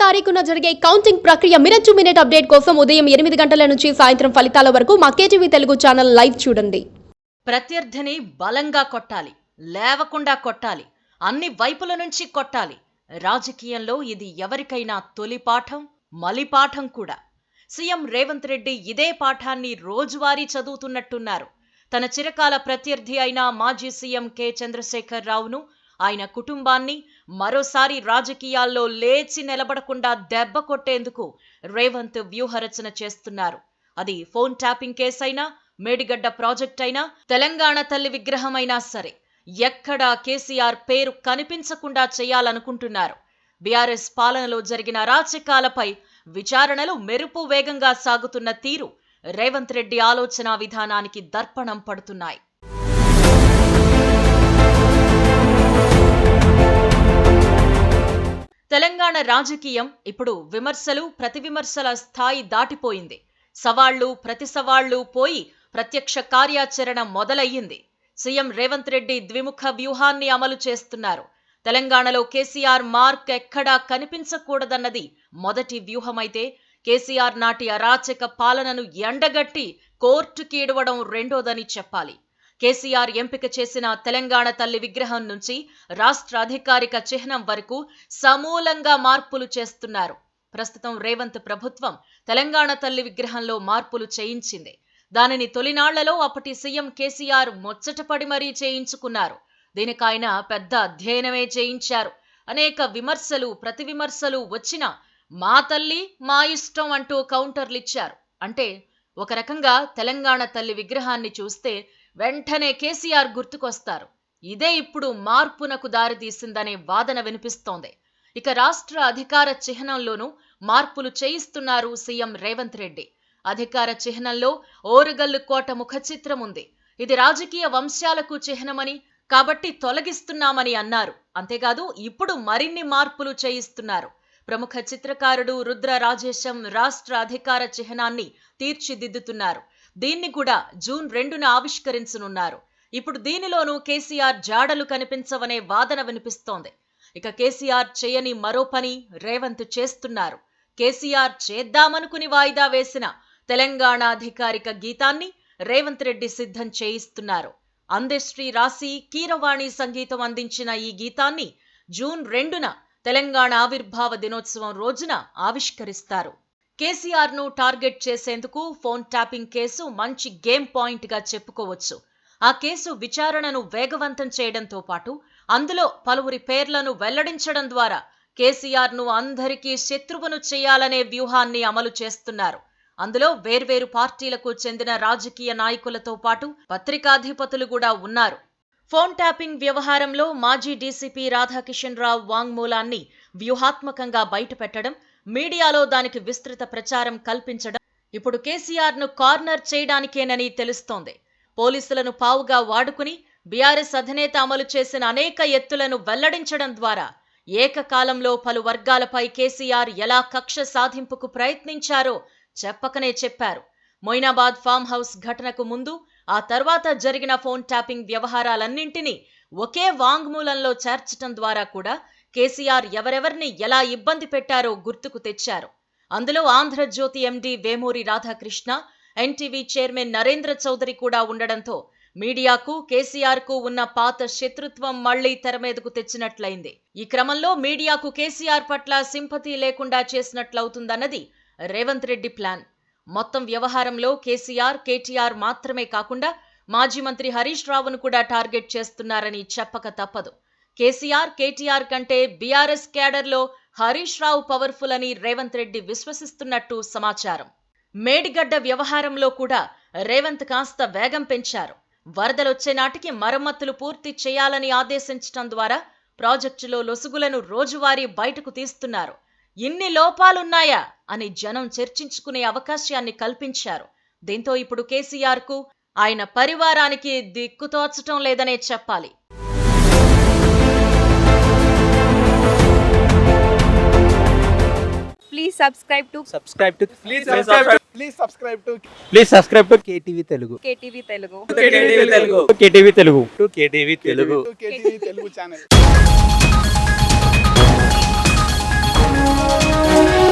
తారీఖున జరిగే కౌంటింగ్ ప్రక్రియ మినిట్ టు మినిట్ అప్డేట్ కోసం ఉదయం 8 గంటల నుంచి సాయంత్రం ఫలితాల వరకు మా కేటీవీ తెలుగు ఛానల్ లైవ్ చూడండి. ప్రత్యర్థిని బలంగా కొట్టాలి, లేవకుండా కొట్టాలి, అన్ని వైపుల నుంచి కొట్టాలి. రాజకీయంలో ఇది ఎవరికైనా తొలి పాఠం, మలి పాఠం కూడా. సీఎం రేవంత్ రెడ్డి ఇదే పాఠాన్ని రోజువారీ చదువుతున్నట్టున్నారు. తన చిరకాల ప్రత్యర్థి అయిన మాజీ సీఎం కె చంద్రశేఖర్ రావును, ఆయన కుటుంబాన్ని మరోసారి రాజకీయాల్లో లేచి నిలబడకుండా దెబ్బ కొట్టేందుకు రేవంత్ వ్యూహరచన చేస్తున్నారు. అది ఫోన్ ట్యాపింగ్ కేసైనా, మేడిగడ్డ ప్రాజెక్ట్ అయినా, తెలంగాణ తల్లి విగ్రహం అయినా సరే ఎక్కడా కేసీఆర్ పేరు కనిపించకుండా చేయాలనుకుంటున్నారు. బీఆర్ఎస్ పాలనలో జరిగిన అరాచకాలపై విచారణలు మెరుపు వేగంగా సాగుతున్న తీరు రేవంత్ రెడ్డి ఆలోచన విధానానికి దర్పణం పడుతున్నాయి. తెలంగాణ రాజకీయం ఇప్పుడు విమర్శలు, ప్రతివిమర్శల స్థాయి దాటిపోయింది. సవాళ్లు, ప్రతి సవాళ్లు పోయి ప్రత్యక్ష కార్యాచరణ మొదలయ్యింది. సీఎం రేవంత్ రెడ్డి ద్విముఖ వ్యూహాన్ని అమలు చేస్తున్నారు. తెలంగాణలో కేసీఆర్ మార్క్ ఎక్కడా కనిపించకూడదన్నది మొదటి వ్యూహమైతే, కేసీఆర్ నాటి అరాచక పాలనను ఎండగట్టి కోర్టుకి ఇడవడం రెండోదని చెప్పాలి. కేసీఆర్ ఎంపిక చేసిన తెలంగాణ తల్లి విగ్రహం నుంచి రాష్ట్ర అధికారిక చిహ్నం వరకు సమూలంగా మార్పులు చేస్తున్నారు. ప్రస్తుతం రేవంత్ ప్రభుత్వం తెలంగాణ తల్లి విగ్రహంలో మార్పులు చేయించింది. దానిని తొలినాళ్లలో అప్పటి సీఎం కేసీఆర్ ముచ్చటపడి మరీ చేయించుకున్నారు. దీనికైనా పెద్ద అధ్యయనమే చేయించారు. అనేక విమర్శలు, ప్రతివిమర్శలు వచ్చినా మా తల్లి మా ఇష్టం అంటూ కౌంటర్లిచ్చారు. అంటే ఒక రకంగా తెలంగాణ తల్లి విగ్రహాన్ని చూస్తే వెంటనే కేసీఆర్ గుర్తుకొస్తారు. ఇదే ఇప్పుడు మార్పునకు దారితీసిందనే వాదన వినిపిస్తోంది. ఇక రాష్ట్ర అధికార చిహ్నంలోనూ మార్పులు చేయిస్తున్నారు సీఎం రేవంత్ రెడ్డి. అధికార చిహ్నంలో ఓరుగల్లు కోట ముఖ చిత్రం ఉంది. ఇది రాజకీయ వంశాలకు చిహ్నమని, కాబట్టి తొలగిస్తున్నామని అన్నారు. అంతేకాదు ఇప్పుడు మరిన్ని మార్పులు చేయిస్తున్నారు. ప్రముఖ చిత్రకారుడు రుద్ర రాజేశం రాష్ట్ర అధికార చిహ్నాన్ని తీర్చిదిద్దుతున్నారు. దీన్ని కూడా జూన్ 2న ఆవిష్కరించనున్నారు. ఇప్పుడు దీనిలోనూ కేసీఆర్ జాడలు కనిపించవనే వాదన వినిపిస్తోంది. ఇక కేసీఆర్ చేయని మరో పని రేవంత్ చేస్తున్నారు. కేసీఆర్ చేద్దామనుకుని వాయిదా వేసిన తెలంగాణ అధికారిక గీతాన్ని రేవంత్ రెడ్డి సిద్ధం చేయిస్తున్నారు. అందశ్రీ రాసి కీరవాణి సంగీతం అందించిన ఈ గీతాన్ని జూన్ 2న తెలంగాణ ఆవిర్భావ దినోత్సవం రోజున ఆవిష్కరిస్తారు. కేసీఆర్ ను టార్గెట్ చేసేందుకు ఫోన్ ట్యాపింగ్ కేసు మంచి గేమ్ పాయింట్ గా చెప్పుకోవచ్చు. ఆ కేసు విచారణను వేగవంతం చేయడంతో పాటు అందులో పలువురి పేర్లను వెల్లడించడం ద్వారా కేసీఆర్ ను అందరికీ శత్రువును చేయాలనే వ్యూహాన్ని అమలు చేస్తున్నారు. అందులో వేర్వేరు పార్టీలకు చెందిన రాజకీయ నాయకులతో పాటు పత్రికాధిపతులు కూడా ఉన్నారు. ఫోన్ ట్యాపింగ్ వ్యవహారంలో మాజీ డీసీపీ రాధాకిషన్ రావు వాంగ్మూలాన్ని వ్యూహాత్మకంగా బయటపెట్టడం, మీడియాలో దానికి విస్తృత ప్రచారం కల్పించడం ఇప్పుడు కేసీఆర్ ను కార్నర్ చేయడానికేనని తెలుస్తోంది. పోలీసులను పావుగా వాడుకుని బీఆర్ఎస్ అధినేత అమలు చేసిన అనేక ఎత్తులను వెల్లడించడం ద్వారా ఏకకాలంలో పలు వర్గాలపై కేసీఆర్ ఎలా కక్ష సాధింపుకు ప్రయత్నించారో చెప్పకనే చెప్పారు. మొయినాబాద్ ఫామ్ హౌస్ ఘటనకు ముందు, ఆ తర్వాత జరిగిన ఫోన్ ట్యాపింగ్ వ్యవహారాలన్నింటినీ ఒకే వాంగ్మూలంలో చేర్చడం ద్వారా కూడా కేసీఆర్ ఎవరెవరిని ఎలా ఇబ్బంది పెట్టారో గుర్తుకు తెచ్చారు. అందులో Andhra Jyothi MD Vemuri Radhakrishna, NTV chairman Narendra Chowdary కూడా ఉండడంతో మీడియాకు కేసీఆర్ కు ఉన్న పాత శత్రుత్వం మళ్లీ తెరమీదకు తెచ్చినట్లయింది. ఈ క్రమంలో మీడియాకు కేసీఆర్ పట్ల సింపతి లేకుండా చేసినట్లవుతుందన్నది రేవంత్ రెడ్డి ప్లాన్. మొత్తం వ్యవహారంలో కేసీఆర్, కేటీఆర్ మాత్రమే కాకుండా మాజీ మంత్రి హరీష్ రావును కూడా టార్గెట్ చేస్తున్నారని చెప్పక తప్పదు. కేసీఆర్, కేటీఆర్ కంటే బీఆర్ఎస్ క్యాడర్లో హరీష్ రావు పవర్ఫుల్ అని రేవంత్ రెడ్డి విశ్వసిస్తున్నట్టు సమాచారం. మేడిగడ్డ వ్యవహారంలో కూడా రేవంత్ కాస్త వేగం పెంచారు. వరదలొచ్చే నాటికి మరమ్మతులు పూర్తి చేయాలని ఆదేశించడం ద్వారా ప్రాజెక్టులో లొసుగులను రోజువారీ బయటకు తీస్తున్నారు. ఇన్ని లోపాలున్నాయా అని జనం చర్చించుకునే అవకాశాన్ని కల్పించారు. దీంతో ఇప్పుడు కేసీఆర్ కు, ఆయన పరివారానికి దిక్కుతోచటం లేదనే చెప్పాలి. Please subscribe to KTV Telugu. KTV Telugu. KTV Telugu channel. Telugu